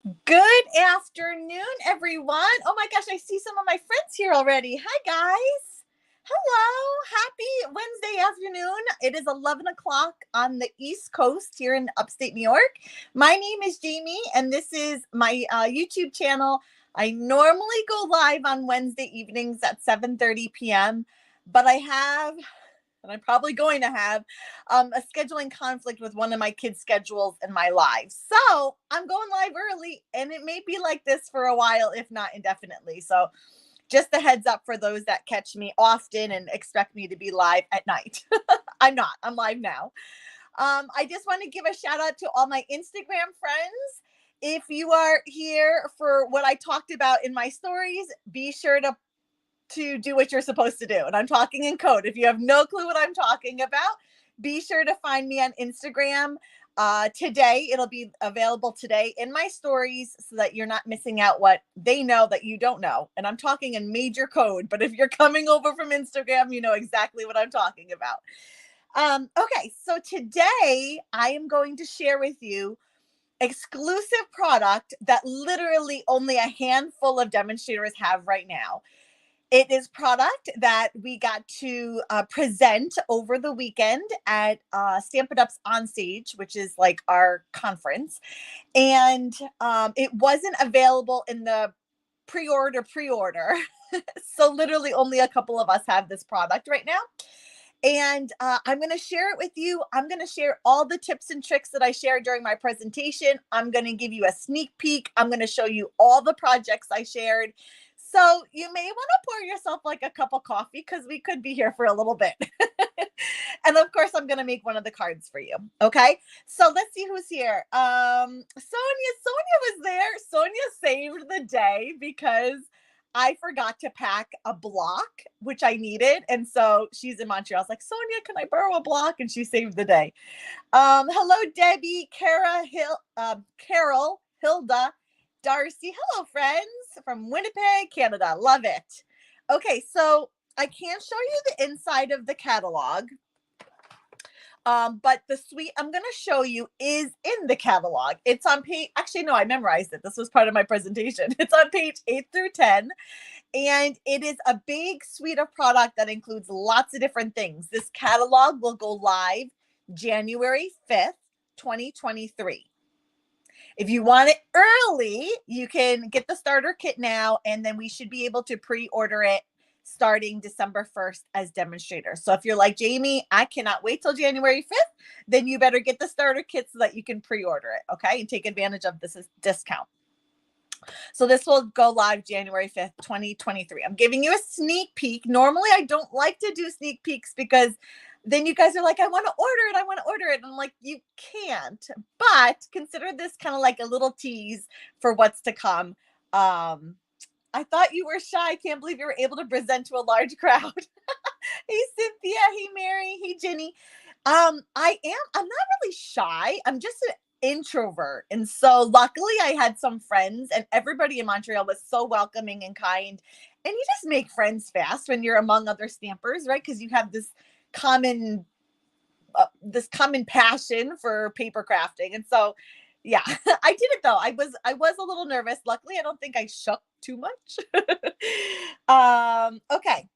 Good afternoon, everyone. Oh my gosh, I see some of my friends here already. Hi, guys. Hello. Happy Wednesday afternoon. It is 11 o'clock on the East Coast here in upstate New York. My name is Jamie, and this is my YouTube channel. I normally go live on Wednesday evenings at 7:30 p.m., but I'm probably going to have a scheduling conflict with one of my kids' schedules in my live. So I'm going live early, and it may be like this for a while, if not indefinitely. So just a heads up for those that catch me often and expect me to be live at night. I'm not. I'm live now. I just want to give a shout out to all my Instagram friends. If you are here for what I talked about in my stories, be sure to do what you're supposed to do. And I'm talking in code. If you have no clue what I'm talking about, be sure to find me on Instagram. Today, it'll be available today in my stories so that you're not missing out what they know that you don't know. And I'm talking in major code, but if you're coming over from Instagram, you know exactly what I'm talking about. Okay, so today I am going to share with you exclusive product that literally only a handful of demonstrators have right now. It is product that we got to present over the weekend at Stampin' Up's On Stage, which is like our conference. And it wasn't available in the pre-order. So literally only a couple of us have this product right now. And I'm going to share it with you. I'm going to share all the tips and tricks that I shared during my presentation. I'm going to give you a sneak peek. I'm going to show you all the projects I shared. So you may want to pour yourself like a cup of coffee because we could be here for a little bit. And of course, I'm going to make one of the cards for you. Okay. So let's see who's here. Sonia was there. Sonia saved the day because I forgot to pack a block, which I needed. And so she's in Montreal. I was like, Sonia, can I borrow a block? And she saved the day. Hello, Debbie, Carol, Hilda, Darcy. Hello, friends from Winnipeg, Canada. Love it. Okay, so I can't show you the inside of the catalog. But the suite I'm going to show you is in the catalog. It's on page, actually, no, I memorized it. This was part of my presentation. It's on page 8 through 10. And it is a big suite of product that includes lots of different things. This catalog will go live January 5th, 2023. If you want it early, you can get the starter kit now, and then we should be able to pre-order it starting December 1st as demonstrators. So if you're like, Jamie, I cannot wait till January 5th, then you better get the starter kit so that you can pre-order it, okay? And take advantage of this discount. So this will go live January 5th, 2023. I'm giving you a sneak peek. Normally, I don't like to do sneak peeks because then you guys are like, I want to order it. And I'm like, you can't. But consider this kind of like a little tease for what's to come. I thought you were shy. I can't believe you were able to present to a large crowd. Hey, Cynthia. Hey, Mary. Hey, Jenny. I'm not really shy. I'm just an introvert. And so luckily I had some friends, and everybody in Montreal was so welcoming and kind. And you just make friends fast when you're among other stampers, right? Because you have this common passion for paper crafting. And so yeah, I did it though. I was a little nervous. Luckily, I don't think I shook too much. Okay.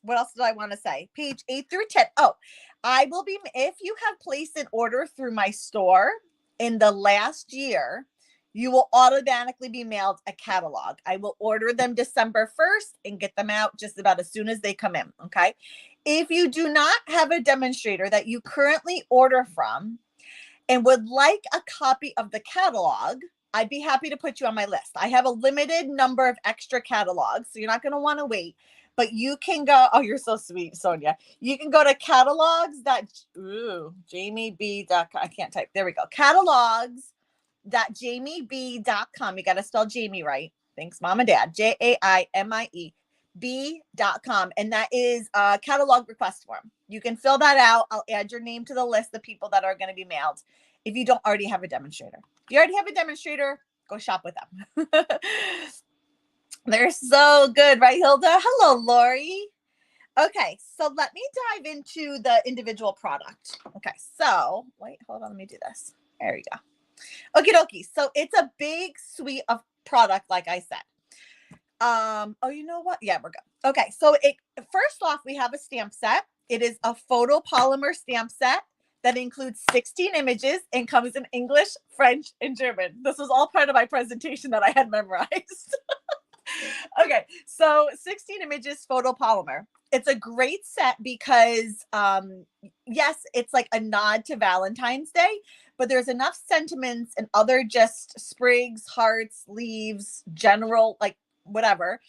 What else did I want to say? Page 8 through 10. Oh, I will be, if you have placed an order through my store in the last year, you will automatically be mailed a catalog. I will order them December 1st and get them out just about as soon as they come in. Okay. If you do not have a demonstrator that you currently order from and would like a copy of the catalog, I'd be happy to put you on my list. I have a limited number of extra catalogs, so you're not going to want to wait. But you can go, oh, you're so sweet, Sonia. You can go to catalogs.jamieb.com. I can't type. There we go. Catalogs.jamieb.com. You got to spell Jamie right. Thanks, Mom and Dad. JAIMIE.com. And that is a catalog request form. You can fill that out. I'll add your name to the list of people that are going to be mailed if you don't already have a demonstrator. If you already have a demonstrator, go shop with them. They're so good, right, Hilda? Hello, Lori. Okay, so let me dive into the individual product. Okay, so wait, hold on, let me do this. There you go. Okie dokie. So it's a big suite of product, like I said. Oh, you know what? Yeah, we're good. Okay, so first off, we have a stamp set. It is a photopolymer stamp set that includes 16 images and comes in English, French, and German. This was all part of my presentation that I had memorized. Okay, so 16 images photopolymer. It's a great set because yes, it's like a nod to Valentine's Day, but there's enough sentiments and other just sprigs, hearts, leaves, general, like whatever,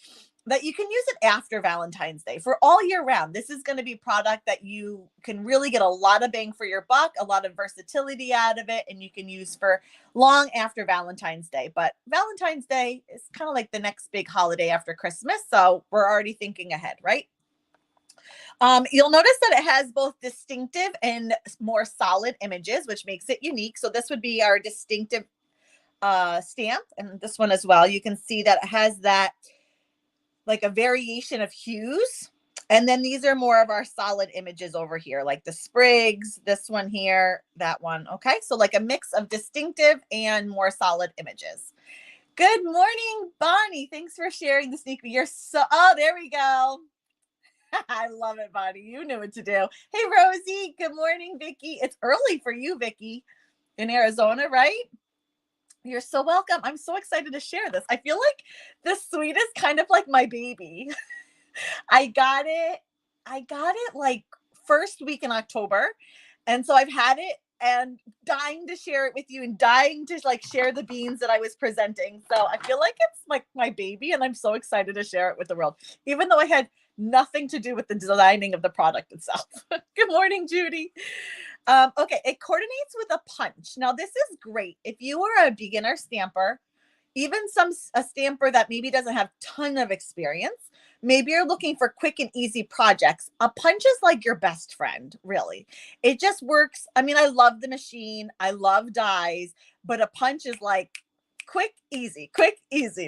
that you can use it after Valentine's Day for all year round. This is going to be product that you can really get a lot of bang for your buck, a lot of versatility out of it, and you can use for long after Valentine's Day. But Valentine's Day is kind of like the next big holiday after Christmas, so we're already thinking ahead, right? You'll notice that it has both distinctive and more solid images, which makes it unique. So this would be our distinctive stamp, and this one as well. You can see that it has that like a variation of hues. And then these are more of our solid images over here, like the sprigs, this one here, that one. Okay, so like a mix of distinctive and more solid images. Good morning, Bonnie. Thanks for sharing the sneak peek. You're so, oh, there we go. I love it, Bonnie. You knew what to do. Hey, Rosie. Good morning, Vicky. It's early for you, Vicky, in Arizona, right? You're so welcome. I'm so excited to share this. I feel like this suite is kind of like my baby. I got it like first week in October. And so I've had it and dying to share it with you and dying to like share the beans that I was presenting. So I feel like it's like my baby and I'm so excited to share it with the world, even though I had nothing to do with the designing of the product itself. Good morning, Judy. Okay, it coordinates with a punch. Now this is great. If you are a beginner stamper, even a stamper that maybe doesn't have a ton of experience, maybe you're looking for quick and easy projects, a punch is like your best friend, really. It just works. I mean, I love the machine. I love dies, but a punch is like quick, easy,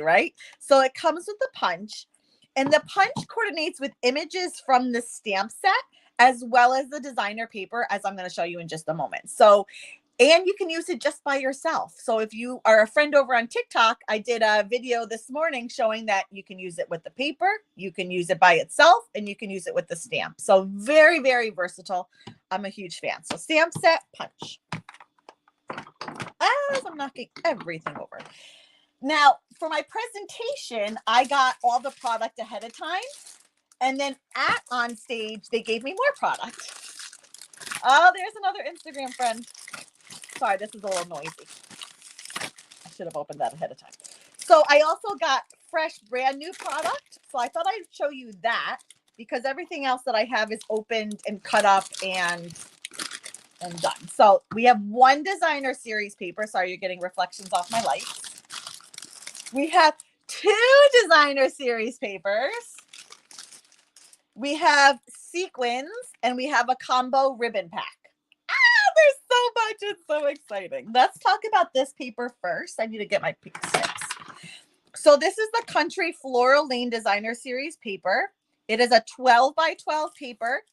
right? So it comes with the punch, and the punch coordinates with images from the stamp set as well as the designer paper, as I'm going to show you in just a moment. So, and you can use it just by yourself. So if you are a friend over on TikTok, I did a video this morning showing that you can use it with the paper, you can use it by itself, and you can use it with the stamp. So very, very versatile. I'm a huge fan. So stamp set, punch. As I'm knocking everything over. Now, for my presentation, I got all the product ahead of time. And then on stage, they gave me more product. Oh, there's another Instagram friend. Sorry, this is a little noisy. I should have opened that ahead of time. So I also got fresh, brand new product. So I thought I'd show you that because everything else that I have is opened and cut up and done. So we have one designer series paper. Sorry, you're getting reflections off my lights. We have two designer series papers. We have sequins and we have a combo ribbon pack. There's so much. It's so exciting. Let's talk about this paper first. I need to get my snips. So this is the Country Floral Lane Designer Series paper. It is a 12 by 12 paper,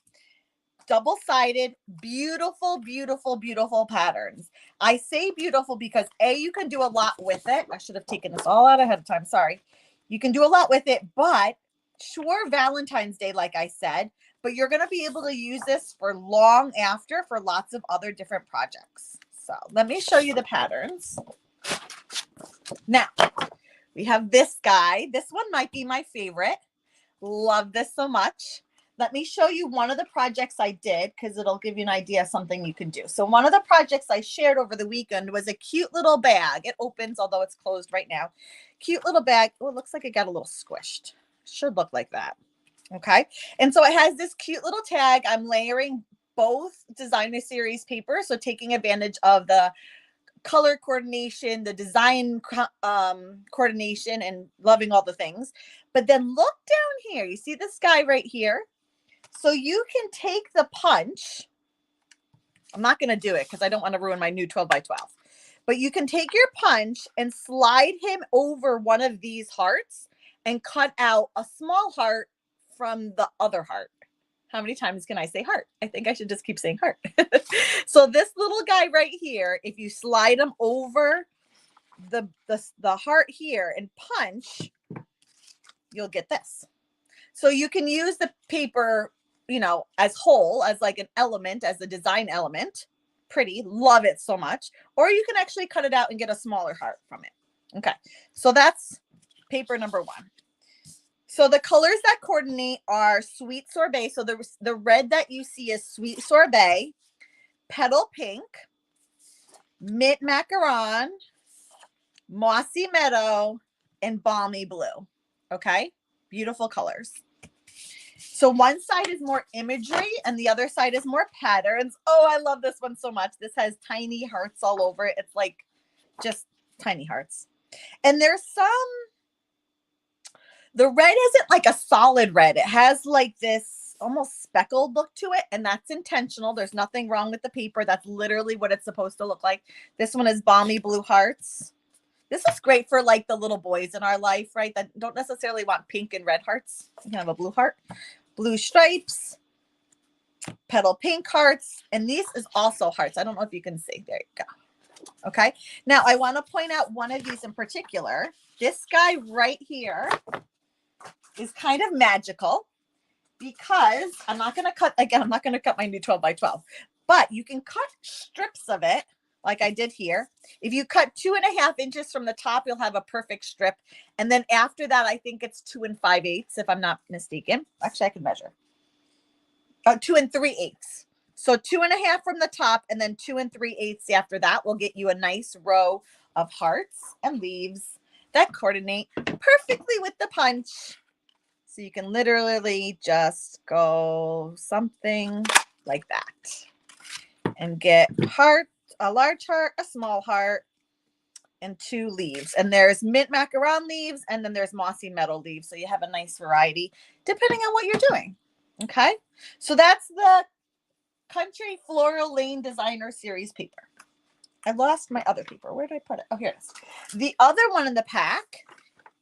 double-sided, beautiful, beautiful, beautiful patterns. I say beautiful because you can do a lot with it. I should have taken this all out ahead of time. Sorry. You can do a lot with it, but sure, Valentine's Day, like I said, but you're going to be able to use this for long after for lots of other different projects. So let me show you the patterns. Now, we have this guy. This one might be my favorite. Love this so much. Let me show you one of the projects I did because it'll give you an idea of something you can do. So one of the projects I shared over the weekend was a cute little bag. It opens, although it's closed right now. Cute little bag. Oh, it looks like it got a little squished. Should look like that. Okay. And so it has this cute little tag. I'm layering both designer series paper. So taking advantage of the color coordination, the design coordination, and loving all the things. But then look down here. You see this guy right here? So you can take the punch. I'm not going to do it because I don't want to ruin my new 12 by 12. But you can take your punch and slide him over one of these hearts and cut out a small heart from the other heart. How many times can I say heart? I think I should just keep saying heart. So this little guy right here, if you slide him over the heart here and punch, you'll get this. So you can use the paper, you know, as whole, as like an element, as a design element. Pretty, love it so much. Or you can actually cut it out and get a smaller heart from it. Okay, so that's paper number one. So the colors that coordinate are Sweet Sorbet. So the red that you see is Sweet Sorbet, Petal Pink, Mint Macaron, Mossy Meadow, and Balmy Blue. Okay, beautiful colors. So one side is more imagery and the other side is more patterns. Oh, I love this one so much. This has tiny hearts all over it. It's like just tiny hearts. And there's some, the red isn't like a solid red. It has like this almost speckled look to it, and that's intentional. There's nothing wrong with the paper. That's literally what it's supposed to look like. This one is Balmy Blue hearts. This is great for like the little boys in our life, right? That don't necessarily want pink and red hearts. You can have a blue heart, blue stripes, petal pink hearts, and these is also hearts. I don't know if you can see. There you go. Okay. Now I want to point out one of these in particular. This guy right here is kind of magical because I'm not going to cut, again, I'm not going to cut my new 12 by 12, but you can cut strips of it like I did here. If you cut 2.5 inches from the top, you'll have a perfect strip. And then after that, I think it's 2 5/8, if I'm not mistaken. Actually, I can measure. 2 3/8. So 2.5 from the top, and then 2 3/8 after that will get you a nice row of hearts and leaves that coordinate perfectly with the punch. So you can literally just go something like that and get heart, a large heart, a small heart, and 2 leaves. And there's mint macaron leaves, and then there's mossy meadow leaves. So you have a nice variety depending on what you're doing. Okay, so that's the Country Floral Lane Designer Series paper. I lost my other paper. Where did I put it? Oh, here it is. The other one in the pack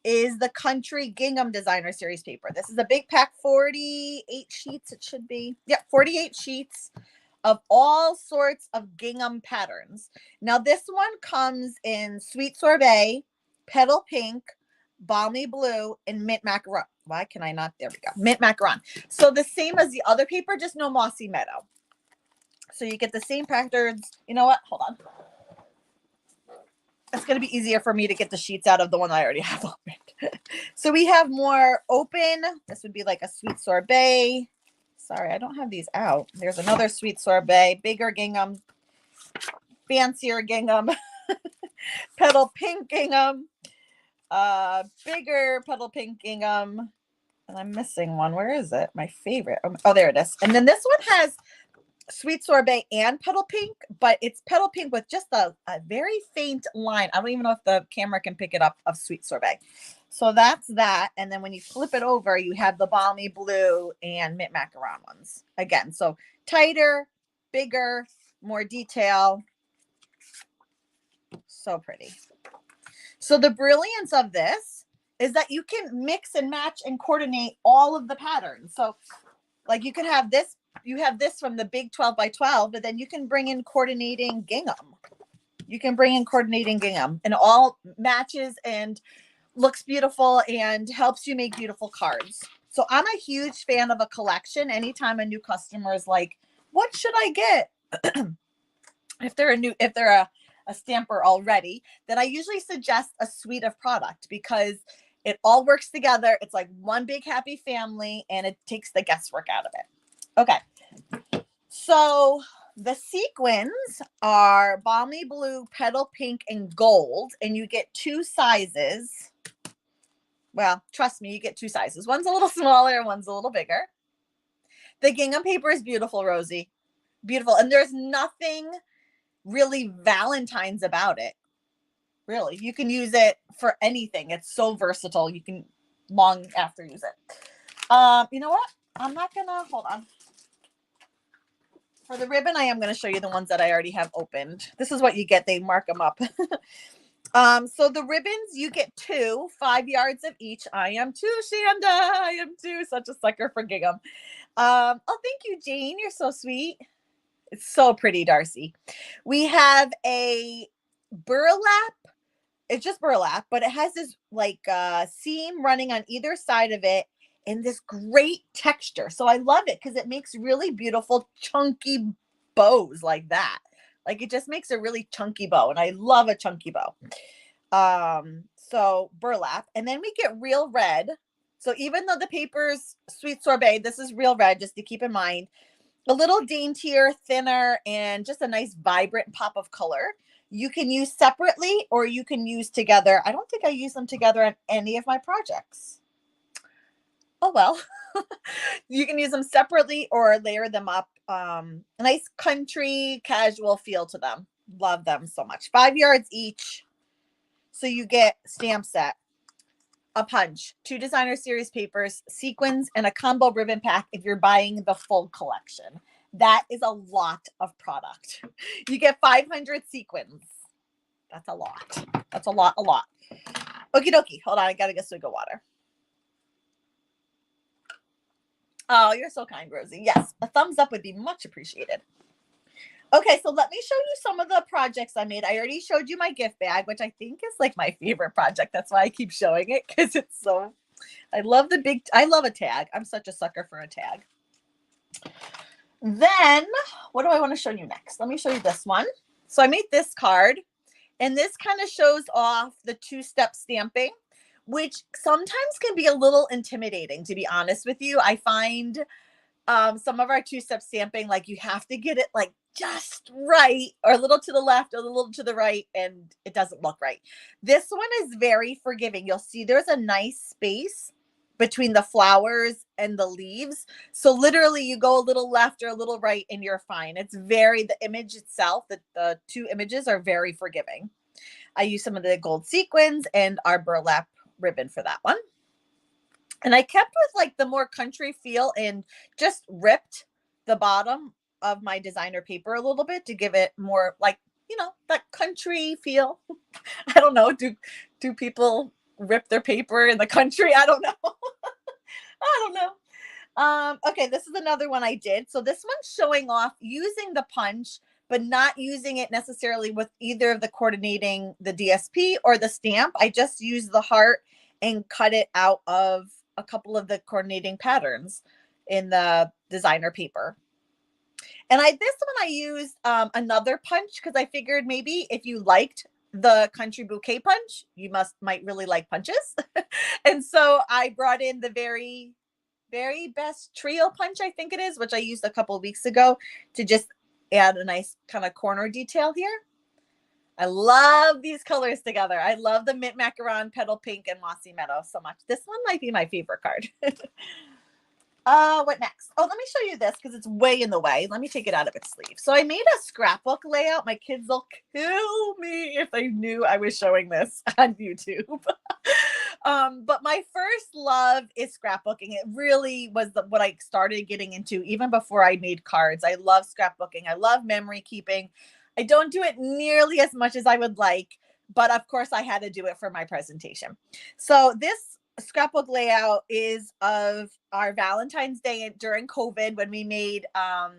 is the Country Gingham Designer Series paper. This is a big pack, 48 sheets it should be. Yeah, 48 sheets of all sorts of gingham patterns. Now this one comes in Sweet Sorbet, Petal Pink, Balmy Blue, and Mint Macaron. Why can I not? There we go. Mint Macaron. So the same as the other paper, just no Mossy Meadow. So you get the same patterns. You know what? Hold on. It's going to be easier for me to get the sheets out of the one I already have opened. So we have more open. This would be like a Sweet Sorbet. Sorry, I don't have these out. There's another Sweet Sorbet, bigger gingham, fancier gingham, petal pink gingham, bigger petal pink gingham. And I'm missing one. Where is it? My favorite. Oh, there it is. And then this one has Sweet Sorbet and petal pink, but it's petal pink with just a very faint line. I don't even know if the camera can pick it up, of Sweet Sorbet. So that's that. And then when you flip it over, you have the Balmy Blue and Mint Macaron ones. Again, so tighter, bigger, more detail. So pretty. So the brilliance of this is that you can mix and match and coordinate all of the patterns. So like you can have this, you have this from the big 12 by 12, but then you can bring in coordinating gingham. You can bring in coordinating gingham, and all matches and looks beautiful and helps you make beautiful cards. So I'm a huge fan of a collection. Anytime a new customer is like, what should I get? If they're a stamper already, then I usually suggest a suite of product because it all works together. It's like one big happy family, and it takes the guesswork out of it. Okay, so the sequins are Balmy Blue, Petal Pink, and Gold, and you get 2 sizes. Well, trust me, you get 2 sizes. One's a little smaller, one's a little bigger. The gingham paper is beautiful, Rosie. Beautiful. And there's nothing really Valentine's about it. Really, you can use it for anything. It's so versatile. You can long after use it. You know what? I'm not gonna, hold on. For the ribbon, I am going to show you the ones that I already have opened. This is what you get. They mark them up. So the ribbons, you get 2, 5 yards of each. I am too, Shanda. I am too. Such a sucker for gingham. Oh, thank you, Jane. You're so sweet. It's so pretty, Darcy. We have a burlap. It's just burlap, but it has this like seam running on either side of it and this great texture. So I love it because it makes really beautiful chunky bows like that. Like it just makes a really chunky bow, and I love a chunky bow. So burlap, and then we get real red. So even though the paper's sweet sorbet, this is real red, just to keep in mind. A little daintier, thinner, and just a nice vibrant pop of color. You can use separately or you can use together. I don't think I use them together on any of my projects. Oh well. You can use them separately or layer them up. A nice country casual feel to them. Love them so much. 5 yards each. So you get stamp set, a punch, 2 designer series papers, sequins, and a combo ribbon pack if you're buying the full collection. That is a lot of product. You get 500 sequins. That's a lot. That's a lot, a lot. Okie dokie. Hold on. I got to get a swig of water. Oh, you're so kind, Rosie. Yes, a thumbs up would be much appreciated. Okay, so let me show you some of the projects I made. I already showed you my gift bag, which I think is like my favorite project. That's why I keep showing it, because it's so, I love a tag. I'm such a sucker for a tag. Then, what do I want to show you next? Let me show you this one. So I made this card, and this kind of shows off the 2-step stamping, which sometimes can be a little intimidating, to be honest with you. I find some of our 2-step stamping, like you have to get it like just right, or a little to the left or a little to the right, and it doesn't look right. This one is very forgiving. You'll see there's a nice space between the flowers and the leaves. So literally you go a little left or a little right and you're fine. It's the image itself, the 2 images are very forgiving. I use some of the gold sequins and our burlap ribbon for that one. And I kept with like the more country feel and just ripped the bottom of my designer paper a little bit to give it more like, that country feel. I don't know. Do people rip their paper in the country? I don't know. I don't know. Okay, this is another one I did. So this one's showing off using the punch, but not using it necessarily with either of the coordinating, the DSP or the stamp. I just used the heart and cut it out of a couple of the coordinating patterns in the designer paper. And this one I used another punch because I figured maybe if you liked the country bouquet punch, you might really like punches. And so I brought in the very, very best trio punch, I think it is, which I used a couple of weeks ago to just add a nice kind of corner detail here. I love these colors together. I love the mint macaron, petal pink, and mossy meadow so much. This one might be my favorite card. What next? Oh, let me show you this because it's way in the way. Let me take it out of its sleeve. So I made a scrapbook layout. My kids will kill me if they knew I was showing this on YouTube. But my first love is scrapbooking. It really was what I started getting into even before I made cards. I love scrapbooking. I love memory keeping. I don't do it nearly as much as I would like, but of course I had to do it for my presentation. So this scrapbook layout is of our Valentine's Day during COVID when we made heart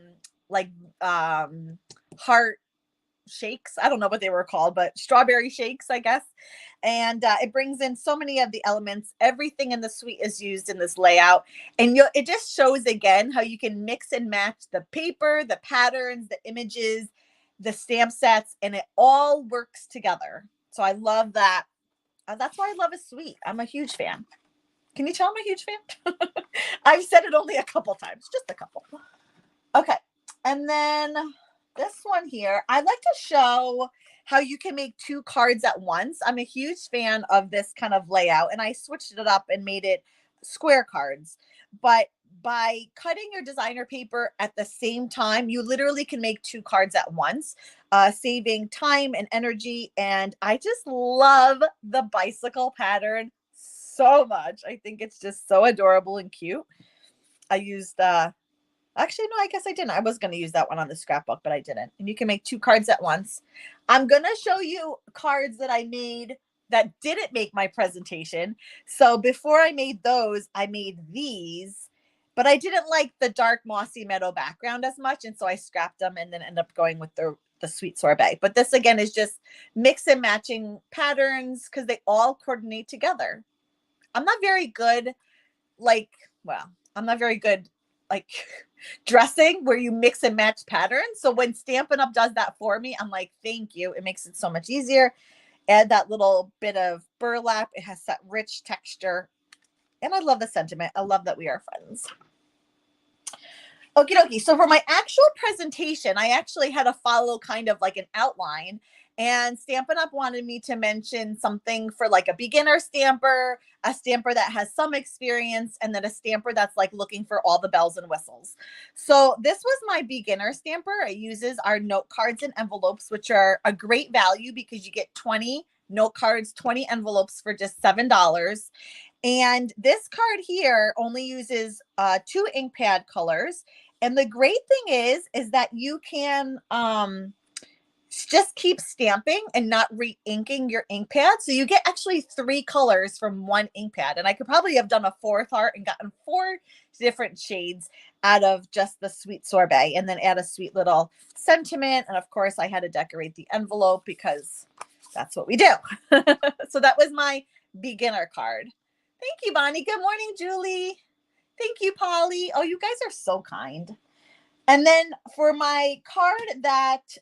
shakes. I don't know what they were called, but strawberry shakes, I guess. And it brings in so many of the elements. Everything in the suite is used in this layout. And it just shows again how you can mix and match the paper, the patterns, the images, the stamp sets, and it all works together. So I love that. That's why I love a suite. I'm a huge fan. Can you tell I'm a huge fan? I've said it only a couple times, just a couple. Okay. And then this one here, I like to show how you can make 2 cards at once. I'm a huge fan of this kind of layout, and I switched it up and made it square cards. But by cutting your designer paper at the same time, you literally can make 2 cards at once, saving time and energy. And I just love the bicycle pattern so much. I think it's just so adorable and cute. I used actually, no, I guess I didn't. I was going to use that one on the scrapbook, but I didn't. And you can make 2 cards at once. I'm going to show you cards that I made that didn't make my presentation. So before I made those, I made these. but I didn't like the dark mossy meadow background as much. And so I scrapped them and then ended up going with the sweet sorbet. But this again is just mix and matching patterns because they all coordinate together. I'm not very good, like, well, I'm not very good like dressing where you mix and match patterns. So when Stampin' Up does that for me, I'm like, thank you. It makes it so much easier. Add that little bit of burlap. It has that rich texture. And I love the sentiment. I love that we are friends. Okie dokie. So for my actual presentation, I actually had to follow kind of like an outline. And Stampin' Up wanted me to mention something for like a beginner stamper, a stamper that has some experience, and then a stamper that's like looking for all the bells and whistles. So this was my beginner stamper. It uses our note cards and envelopes, which are a great value because you get 20 note cards, 20 envelopes for just $7. And this card here only uses 2 ink pad colors. And the great thing is that you can just keep stamping and not re-inking your ink pad. So you get actually 3 colors from 1 ink pad. And I could probably have done a 4th heart and gotten 4 different shades out of just the sweet sorbet and then add a sweet little sentiment. And of course I had to decorate the envelope because that's what we do. So that was my beginner card. Thank you, Bonnie. Good morning, Julie. Thank you, Polly. Oh, you guys are so kind. And then for my card that,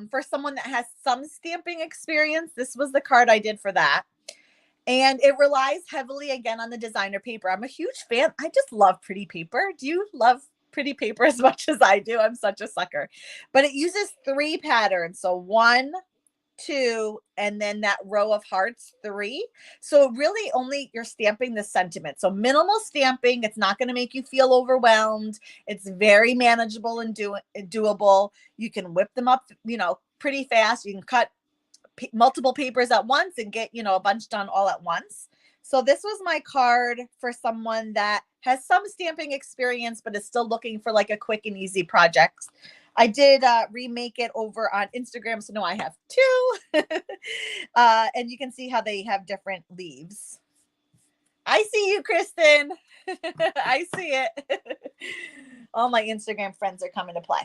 for someone that has some stamping experience, this was the card I did for that. And it relies heavily, again, on the designer paper. I'm a huge fan. I just love pretty paper. Do you love pretty paper as much as I do? I'm such a sucker. But it uses 3 patterns. So 1, 2, and then that row of hearts, 3. So really only you're stamping the sentiment. So minimal stamping. It's not going to make you feel overwhelmed. It's very manageable and doable. You can whip them up, pretty fast. You can cut multiple papers at once and get, a bunch done all at once. So this was my card for someone that has some stamping experience, but is still looking for like a quick and easy project. I did remake it over on Instagram. So now I have 2. And you can see how they have different leaves. I see you, Kristen. I see it. All my Instagram friends are coming to play.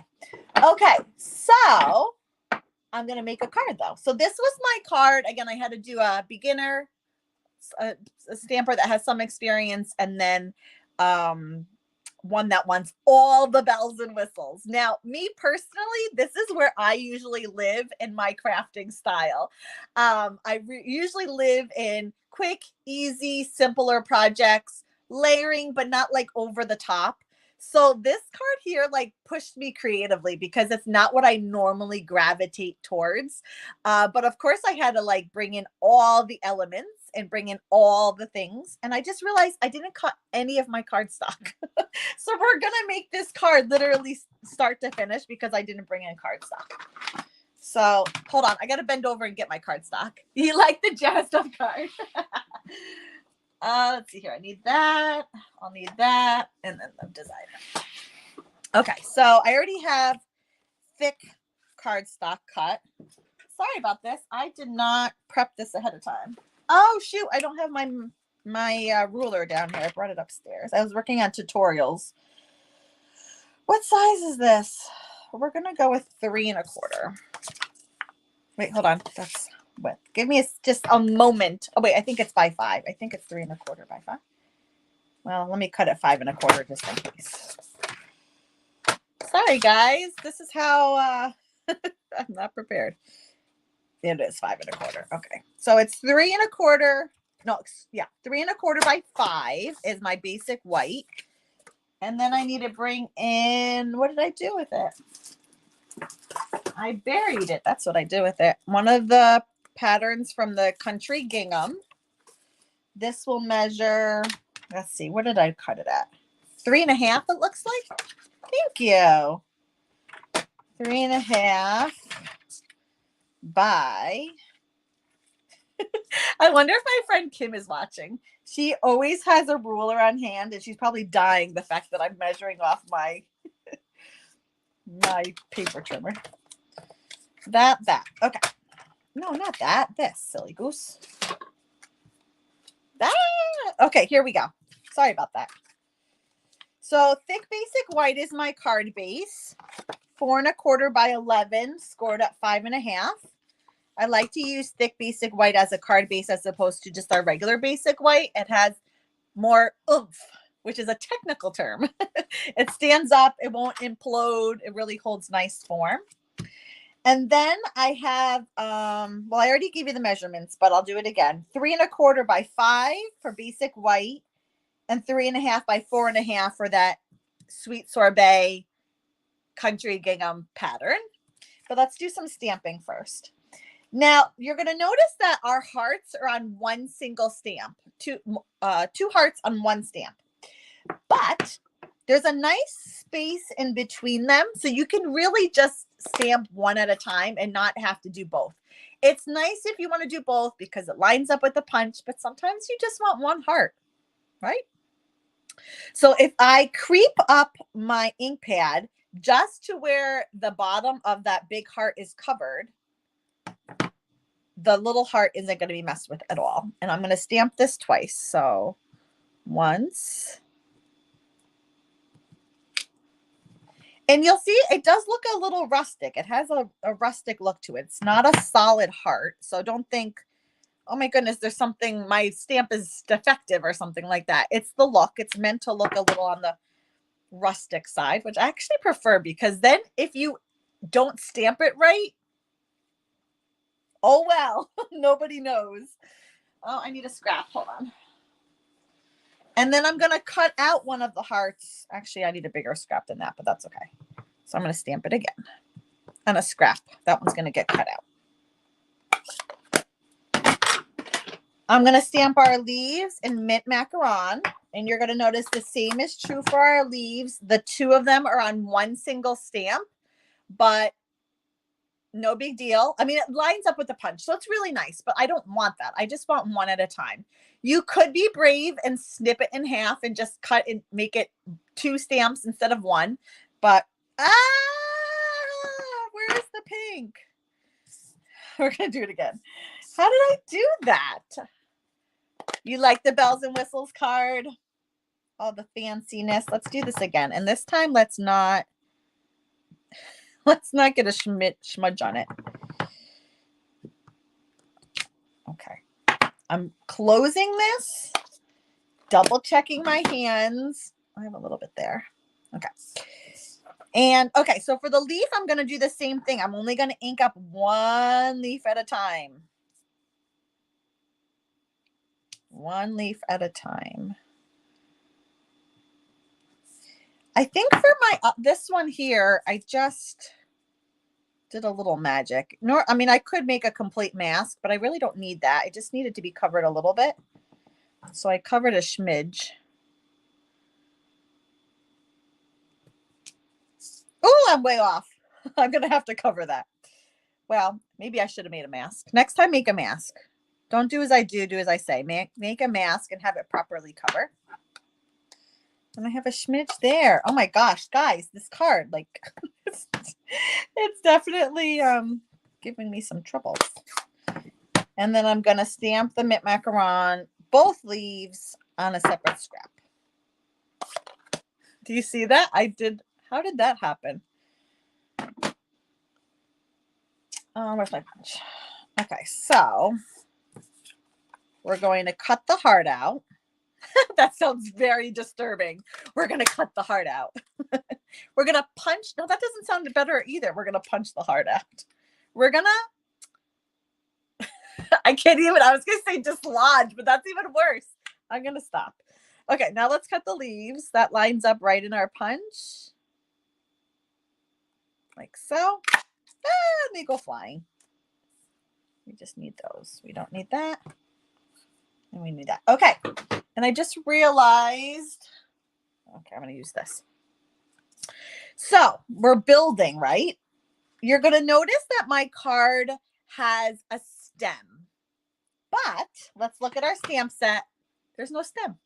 Okay, so I'm going to make a card though. So this was my card. Again, I had to do a beginner, a stamper that has some experience, and then one that wants all the bells and whistles. Now, me personally, this is where I usually live in my crafting style. I usually live in quick, easy, simpler projects, layering, but not like over the top. So this card here like pushed me creatively because it's not what I normally gravitate towards. But of course I had to like bring in all the elements and bring in all the things. And I just realized I didn't cut any of my cardstock. So we're going to make this card literally start to finish because I didn't bring in cardstock. So hold on. I got to bend over and get my cardstock. You like the jazzed up card? Let's see here. I need that. I'll need that. And then the designer. Okay. So I already have thick cardstock cut. Sorry about this. I did not prep this ahead of time. Oh, shoot. I don't have my ruler down here. I brought it upstairs. I was working on tutorials. What size is this? We're going to go with 3 1/4. Wait, hold on. That's width. Give me just a moment. Oh, wait. I think it's by 5. I think it's 3 1/4 by 5. Well, let me cut it 5 1/4 just in case. Sorry, guys. This is how I'm not prepared. It is 5 1/4. Okay. So it's 3 1/4. No, yeah. 3 1/4 by 5 is my basic white. And then I need to bring in, what did I do with it? I buried it. That's what I did with it. One of the patterns from the country gingham. This will measure, let's see, what did I cut it at? 3 1/2, it looks like. Thank you. 3 1/2 by, I wonder if my friend Kim is watching. She always has a ruler on hand and she's probably dying the fact that I'm measuring off my paper trimmer. That. Okay. No, not that. This, silly goose. That. Okay, here we go. Sorry about that. So thick basic white is my card base. 4 1/4 by 11, scored at 5 1/2. I like to use thick basic white as a card base as opposed to just our regular basic white. It has more oomph, which is a technical term. It stands up, it won't implode, it really holds nice form. And then I have, well, I already gave you the measurements, but I'll do it again. 3 1/4 by 5 for basic white, and 3 1/2 by 4 1/2 for that sweet sorbet country gingham pattern. But let's do some stamping first. Now, you're going to notice that our hearts are on one single stamp, two hearts on one stamp. But there's a nice space in between them, so you can really just stamp one at a time and not have to do both. It's nice if you want to do both because it lines up with the punch, but sometimes you just want one heart, right? So if I creep up my ink pad just to where the bottom of that big heart is covered, the little heart isn't going to be messed with at all. And I'm going to stamp this twice. So once. And you'll see it does look a little rustic. It has a rustic look to it. It's not a solid heart. So don't think, oh my goodness, there's something, my stamp is defective or something like that. It's the look. It's meant to look a little on the rustic side, which I actually prefer, because then if you don't stamp it right, oh well, nobody knows. Oh, I need a scrap. Hold on. And then I'm going to cut out one of the hearts. Actually, I need a bigger scrap than that, but that's okay. So I'm going to stamp it again. And a scrap. That one's going to get cut out. I'm going to stamp our leaves in mint macaron. And you're going to notice the same is true for our leaves. The two of them are on one single stamp, but no big deal. I mean, it lines up with the punch, so it's really nice, but I don't want that. I just want one at a time. You could be brave and snip it in half and just cut and make it 2 stamps instead of 1. But, where's the pink? We're going to do it again. How did I do that? You like the bells and whistles card? All the fanciness. Let's do this again. And this time, let's not get a smudge on it. Okay. I'm closing this, double checking my hands. I have a little bit there. Okay. And okay, so for the leaf, I'm going to do the same thing. I'm only going to ink up one leaf at a time. One leaf at a time. I think for my this one here, I just did a little magic. I mean, I could make a complete mask, but I really don't need that. I just need it to be covered a little bit. So I covered a smidge. Oh, I'm way off. I'm going to have to cover that. Well, maybe I should have made a mask. Next time, make a mask. Don't do as I do, do as I say. Make a mask and have it properly covered. And I have a smidge there. Oh my gosh, guys, this card, like, it's definitely giving me some trouble. And then I'm going to stamp the mint macaron, both leaves, on a separate scrap. Do you see that? How did that happen? Where's my punch? Okay, so we're going to cut the heart out. That sounds very disturbing. We're going to cut the heart out. We're going to punch. No, that doesn't sound better either. We're going to punch the heart out. We're going to, I can't even, I was going to say dislodge, but that's even worse. I'm going to stop. Okay, now let's cut the leaves. That lines up right in our punch. Like so. And they go flying. We just need those. We don't need that. And we need that. Okay. And I just realized, okay, I'm going to use this. So we're building, right? You're going to notice that my card has a stem, but let's look at our stamp set. There's no stem.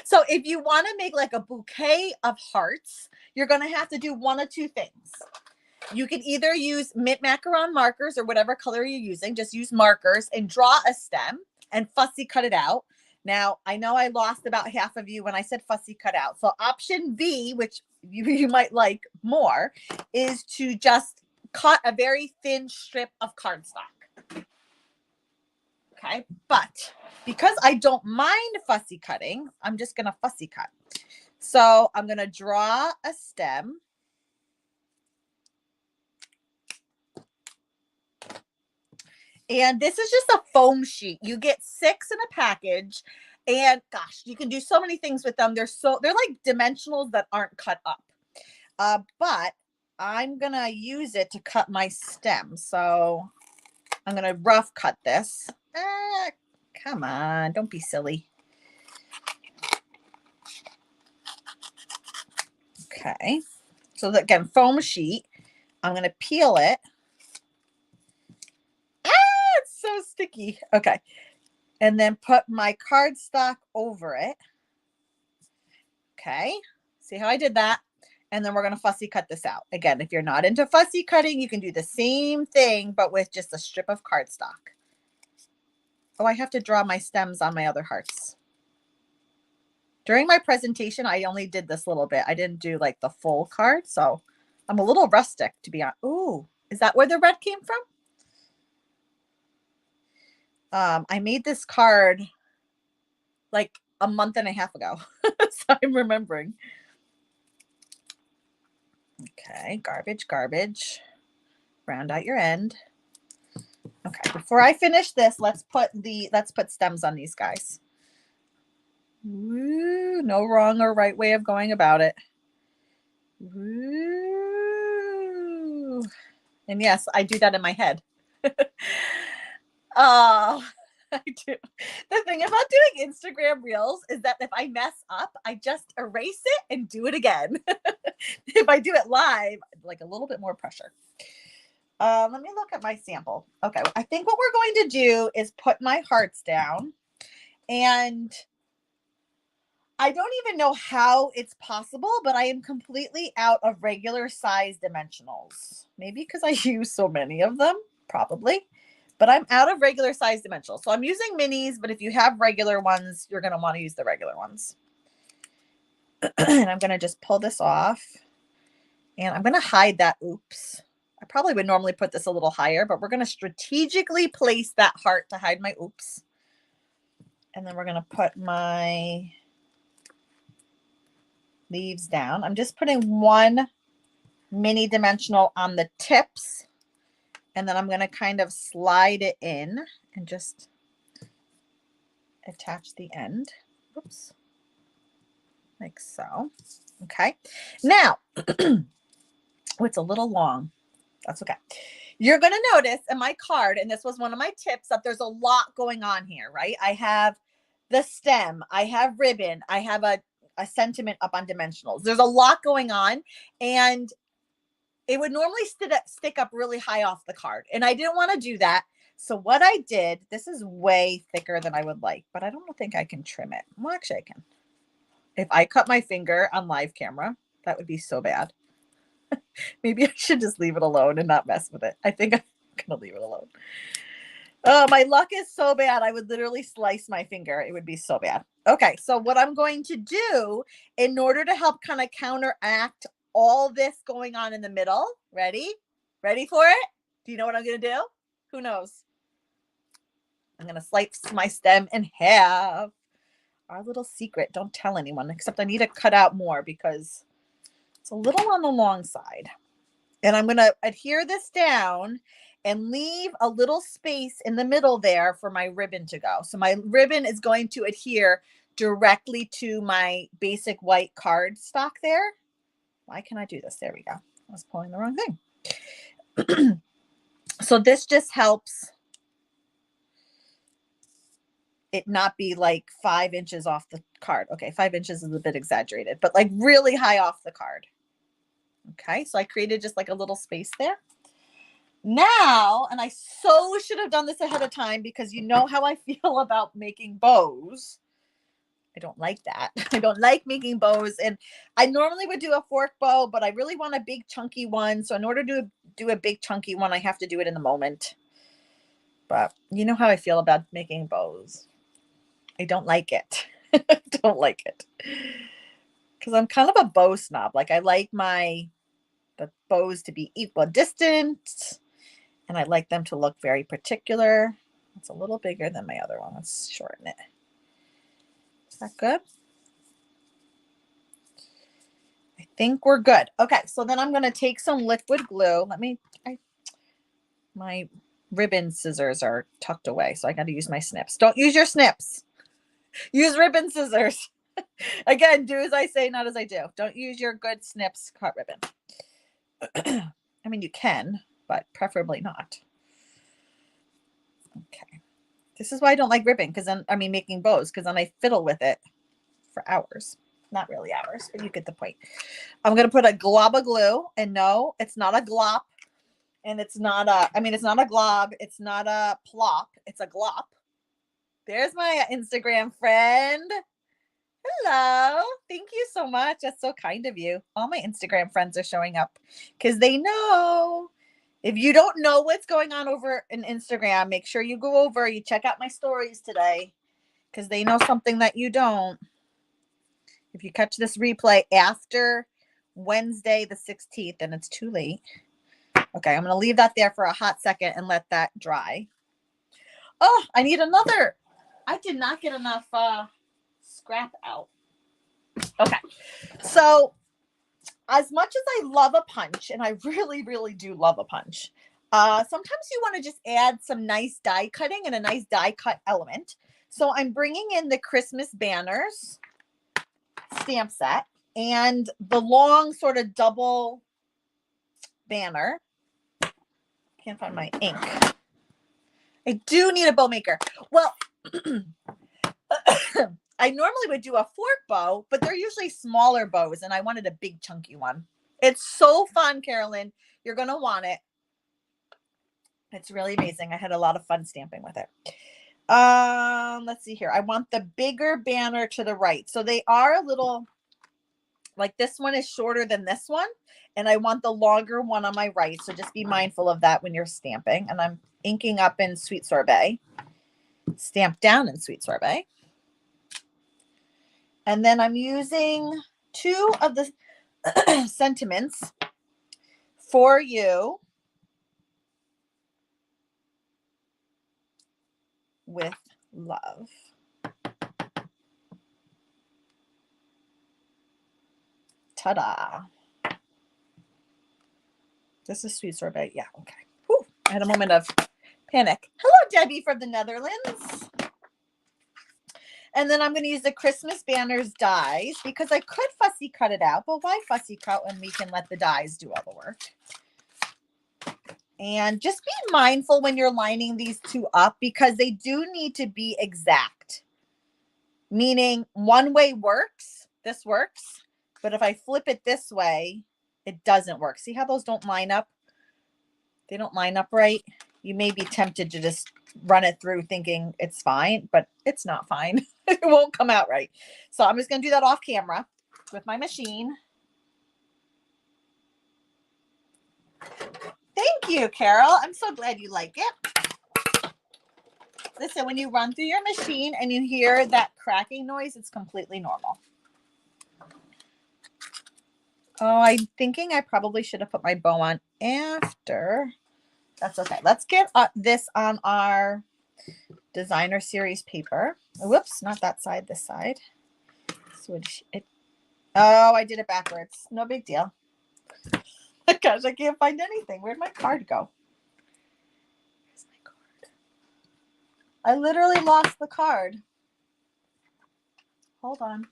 So if you want to make like a bouquet of hearts, you're going to have to do one of two things. You can either use mint macaron markers or whatever color you're using. Just use markers and draw a stem and fussy cut it out. Now, I know I lost about half of you when I said fussy cut out. So option B, which you might like more, is to just cut a very thin strip of cardstock. Okay, but because I don't mind fussy cutting, I'm just going to fussy cut. So I'm going to draw a stem. And this is just a foam sheet. You get 6 in a package. And gosh, you can do so many things with them. They're like dimensionals that aren't cut up. But I'm going to use it to cut my stem. So I'm going to rough cut this. Come on, don't be silly. Okay. So again, foam sheet. I'm going to peel it. It's so sticky. Okay. And then put my cardstock over it. Okay. See how I did that? And then we're going to fussy cut this out. Again, if you're not into fussy cutting, you can do the same thing, but with just a strip of cardstock. Oh, I have to draw my stems on my other hearts. During my presentation, I only did this little bit. I didn't do like the full card. So I'm a little rustic, to be honest. Ooh, is that where the red came from? I made this card like a month and a half ago. So I'm remembering. Okay, garbage, garbage. Round out your end. Okay, before I finish this, let's put stems on these guys. Woo, no wrong or right way of going about it. Woo. And yes, I do that in my head. Oh, I do. The thing about doing Instagram Reels is that if I mess up, I just erase it and do it again. If I do it live, like a little bit more pressure. Let me look at my sample. Okay, I think what we're going to do is put my hearts down. And I don't even know how it's possible, but I am completely out of regular size dimensionals. Maybe because I use so many of them, probably. But I'm out of regular size dimensionals. So I'm using minis, but if you have regular ones, you're going to want to use the regular ones. And I'm going to just pull this off. And I'm going to hide that oops. I probably would normally put this a little higher, but we're going to strategically place that heart to hide my oops. And then we're going to put my leaves down. I'm just putting one mini dimensional on the tips. And then I'm going to kind of slide it in and just attach the end. Oops. Like so. Okay. Now, it's a little long. That's okay. You're going to notice in my card, and this was one of my tips, that there's a lot going on here, right? I have the stem. I have ribbon. I have a sentiment up on dimensionals. There's a lot going on, and it would normally stick up really high off the card. And I didn't want to do that. So what I did, this is way thicker than I would like, but I don't think I can trim it. Well, actually I can. If I cut my finger on live camera, that would be so bad. Maybe I should just leave it alone and not mess with it. I think I'm going to leave it alone. Oh, my luck is so bad. I would literally slice my finger. It would be so bad. Okay, so what I'm going to do in order to help kind of counteract all this going on in the middle. Ready? Ready for it? Do you know what I'm going to do? Who knows? I'm going to slice my stem in half. Our little secret. Don't tell anyone, except I need to cut out more because it's a little on the long side. And I'm going to adhere this down and leave a little space in the middle there for my ribbon to go. So my ribbon is going to adhere directly to my basic white cardstock there. Why can I do this? There we go. I was pulling the wrong thing. So this just helps it not be like 5 inches off the card. Okay, 5 inches is a bit exaggerated, but like really high off the card. Okay, so I created just like a little space there. Now, and I so should have done this ahead of time because you know how I feel about making bows. I don't like that. I don't like making bows. And I normally would do a fork bow, but I really want a big chunky one. So in order to do a big chunky one, I have to do it in the moment. But you know how I feel about making bows. I don't like it. I don't like it. Because I'm kind of a bow snob. Like I like the bows to be equal distance, and I like them to look very particular. It's a little bigger than my other one. Let's shorten it. Is that good? I think we're good. Okay, so then I'm going to take some liquid glue. My ribbon scissors are tucked away, so I got to use my snips. Don't use your snips. Use ribbon scissors. Again, do as I say, not as I do. Don't use your good snips cut ribbon. I mean, you can, but preferably not. Okay. This is why I don't like ribbon, because then, I mean, making bows, because then I fiddle with it for hours. Not really hours, but you get the point. I'm going to put a glob of glue, and no, it's not a glop, and it's not it's not a glob, it's not a plop, it's a glop. There's my Instagram friend. Hello. Thank you so much. That's so kind of you. All my Instagram friends are showing up because they know. If you don't know what's going on over in Instagram, make sure you go over, you check out my stories today because they know something that you don't. If you catch this replay after Wednesday the 16th, and it's too late. Okay, I'm going to leave that there for a hot second and let that dry. Oh, I need another. I did not get enough scrap out. Okay, so as much as I love a punch, and I really, really do love a punch, sometimes you want to just add some nice die cutting and a nice die cut element. So I'm bringing in the Christmas banners stamp set and the long sort of double banner. Can't find my ink. I do need a bow maker. Well, I normally would do a fork bow, but they're usually smaller bows, and I wanted a big chunky one. It's so fun, Carolyn. You're going to want it. It's really amazing. I had a lot of fun stamping with it. Let's see here. I want the bigger banner to the right. So they are a little, like this one is shorter than this one, and I want the longer one on my right. So just be mindful of that when you're stamping. And I'm inking up in Sweet Sorbet, stamped down in Sweet Sorbet. And then I'm using 2 of the sentiments for you with love. Ta-da. This is Sweet Sorbet. Yeah, okay. Whew. I had a moment of panic. Hello, Debbie from the Netherlands. And then I'm going to use the Christmas banners dies because I could fussy cut it out, but why fussy cut when we can let the dies do all the work? And just be mindful when you're lining these 2 up because they do need to be exact. Meaning one way works, this works, but if I flip it this way, it doesn't work. See how those don't line up? They don't line up right. You may be tempted to just run it through thinking it's fine, but it's not fine. It won't come out right. So I'm just going to do that off camera with my machine. Thank you, Carol. I'm so glad you like it. Listen, when you run through your machine and you hear that cracking noise, it's completely normal. Oh, I'm thinking I probably should have put my bow on after. That's okay. Let's get this on our designer series paper. Whoops, not that side, this side. Switch it. Oh, I did it backwards. No big deal. Gosh, I can't find anything. Where'd my card go? Where's my card? I literally lost the card. Hold on.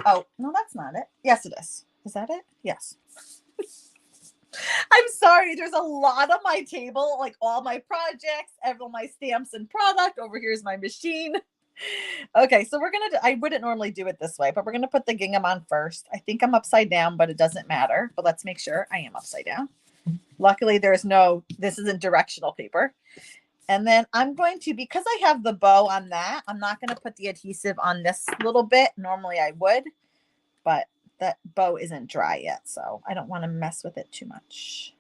Oh, no, that's not it. Yes, it is. Is that it? Yes. I'm sorry. There's a lot on my table, like all my projects, all my stamps and product. Over here's my machine. Okay, so we're going to, I wouldn't normally do it this way, but we're going to put the gingham on first. I think I'm upside down, but it doesn't matter. But let's make sure I am upside down. Luckily, this isn't directional paper. And then I'm going to, because I have the bow on that, I'm not going to put the adhesive on this little bit. Normally I would, but that bow isn't dry yet, so I don't want to mess with it too much.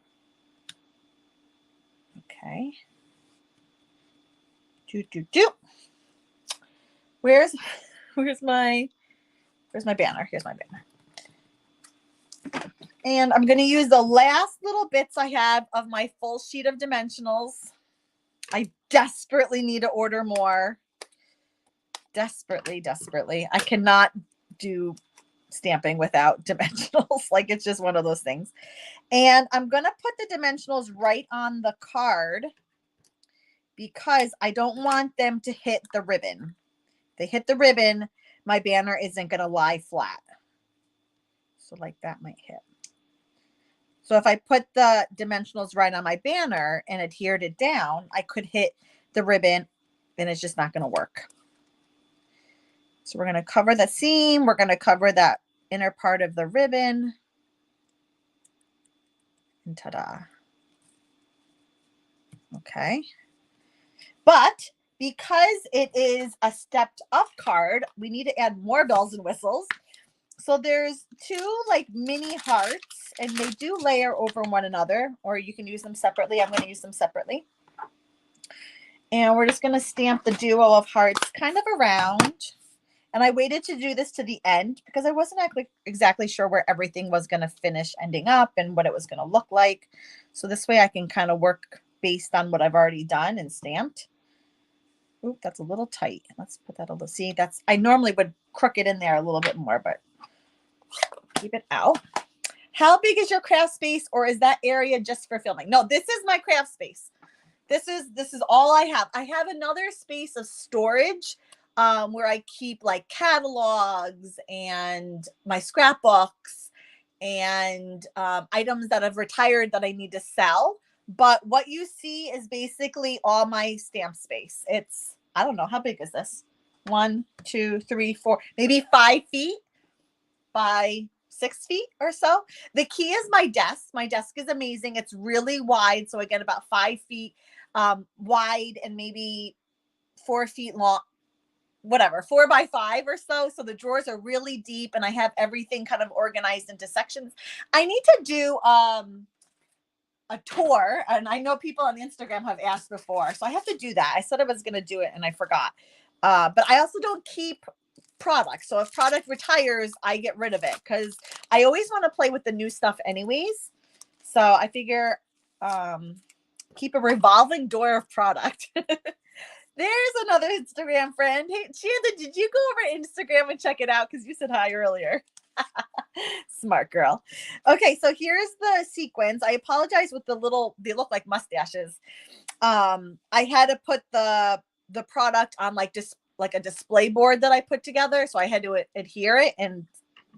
Okay. Where's my banner? Here's my banner. And I'm going to use the last little bits I have of my full sheet of dimensionals. I desperately need to order more. Desperately. I cannot do stamping without dimensionals. Like, it's just one of those things. And I'm going to put the dimensionals right on the card because I don't want them to hit the ribbon. If they hit the ribbon, my banner isn't going to lie flat. So like that might hit. So if I put the dimensionals right on my banner and adhered it down, I could hit the ribbon and it's just not going to work. So we're going to cover the seam. We're going to cover that inner part of the ribbon. And ta-da. Okay. But because it is a stepped up card, we need to add more bells and whistles. So there's two like mini hearts, and they do layer over one another, or you can use them separately. I'm going to use them separately. And we're just going to stamp the duo of hearts kind of around. And I waited to do this to the end because I wasn't exactly sure where everything was going to finish ending up and what it was going to look like. So this way I can kind of work based on what I've already done and stamped. Oop, that's a little tight. Let's put that a little, see, that's, I normally would crook it in there a little bit more, but keep it out. How big is your craft space, or is that area just for filming? No, this is my craft space. This is all I have. I have another space of storage where I keep like catalogs and my scrapbooks and items that have retired that I need to sell. But what you see is basically all my stamp space. It's, I don't know, how big is this? 1, 2, 3, 4, maybe 5 feet by 6 feet or so. The key is my desk. My desk is amazing. It's really wide. So I get about 5 feet wide and maybe 4 feet long, whatever, 4 by 5 or so. So the drawers are really deep and I have everything kind of organized into sections. I need to do a tour, and I know people on Instagram have asked before, so I have to do that. I said I was going to do it and I forgot. But I also don't keep product. So if product retires, I get rid of it because I always want to play with the new stuff anyways. So I figure keep a revolving door of product. There's another Instagram friend. Hey, Shanda, did you go over Instagram and check it out? Because you said hi earlier. Smart girl. Okay, so here's the sequins. I apologize with the little, they look like mustaches. I had to put the product on like just like a display board that I put together. So I had to adhere it and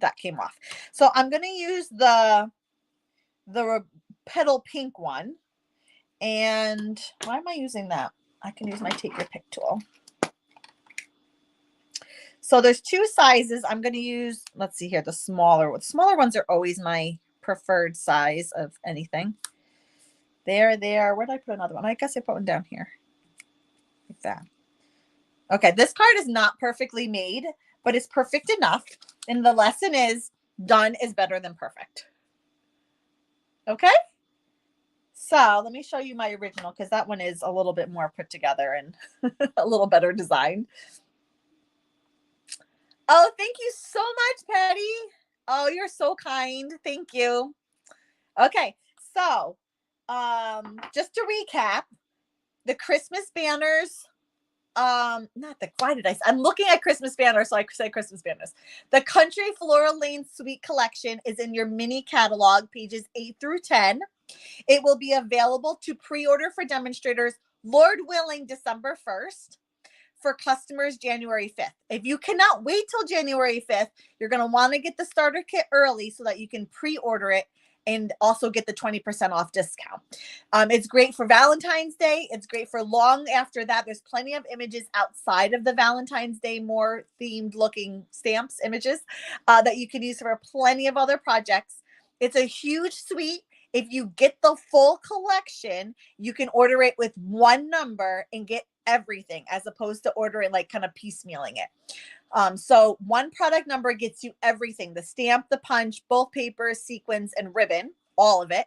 that came off. So I'm going to use the petal pink one. And why am I using that? I can use my take your pick tool. So there's 2 sizes. I'm going to use, let's see here, the smaller ones. Smaller ones are always my preferred size of anything. There. Where did I put another one? I guess I put one down here. Like that. Okay, this card is not perfectly made, but it's perfect enough. And the lesson is done is better than perfect. Okay? So let me show you my original because that one is a little bit more put together and a little better designed. Oh, thank you so much, Patty. Oh, you're so kind. Thank you. Okay, so just to recap, the Christmas banners, I'm looking at Christmas banners, so I say Christmas banners. The Country Floral Lane Suite Collection is in your mini catalog, pages 8 through 10. It will be available to pre-order for demonstrators, Lord willing, December 1st. For customers January 5th. If you cannot wait till January 5th, you're going to want to get the starter kit early so that you can pre-order it and also get the 20% off discount. It's great for Valentine's Day. It's great for long after that. There's plenty of images outside of the Valentine's Day, more themed looking stamps images that you can use for plenty of other projects. It's a huge suite. If you get the full collection, you can order it with one number and get everything as opposed to ordering like kind of piecemealing it. So one product number gets you everything: the stamp, the punch, both papers, sequins, and ribbon, all of it.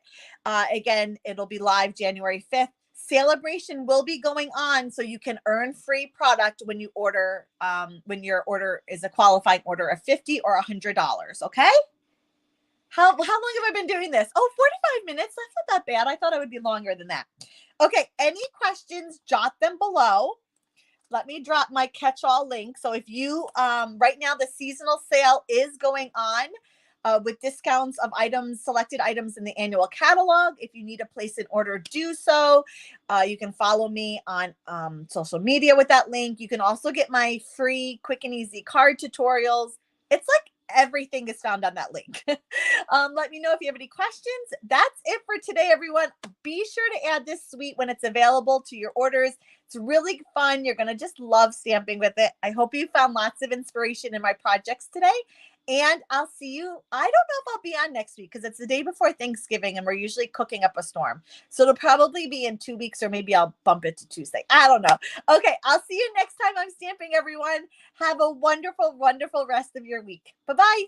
Again, it'll be live January 5th. Celebration will be going on, so you can earn free product when you order, when your order is a qualifying order of $50 or $100. Okay. How long have I been doing this? Oh, 45 minutes. That's not that bad. I thought it would be longer than that. Okay. Any questions, jot them below. Let me drop my catch-all link. So if you, right now the seasonal sale is going on with discounts of items, selected items in the annual catalog. If you need to place an order, do so. You can follow me on social media with that link. You can also get my free quick and easy card tutorials. It's like everything is found on that link. Let me know if you have any questions. That's it for today, everyone. Be sure to add this suite when it's available to your orders. It's really fun. You're going to just love stamping with it. I hope you found lots of inspiration in my projects today. And I'll see you. I don't know if I'll be on next week because it's the day before Thanksgiving and we're usually cooking up a storm. So it'll probably be in 2 weeks, or maybe I'll bump it to Tuesday. I don't know. Okay, I'll see you next time I'm stamping, everyone. Have a wonderful, wonderful rest of your week. Bye-bye.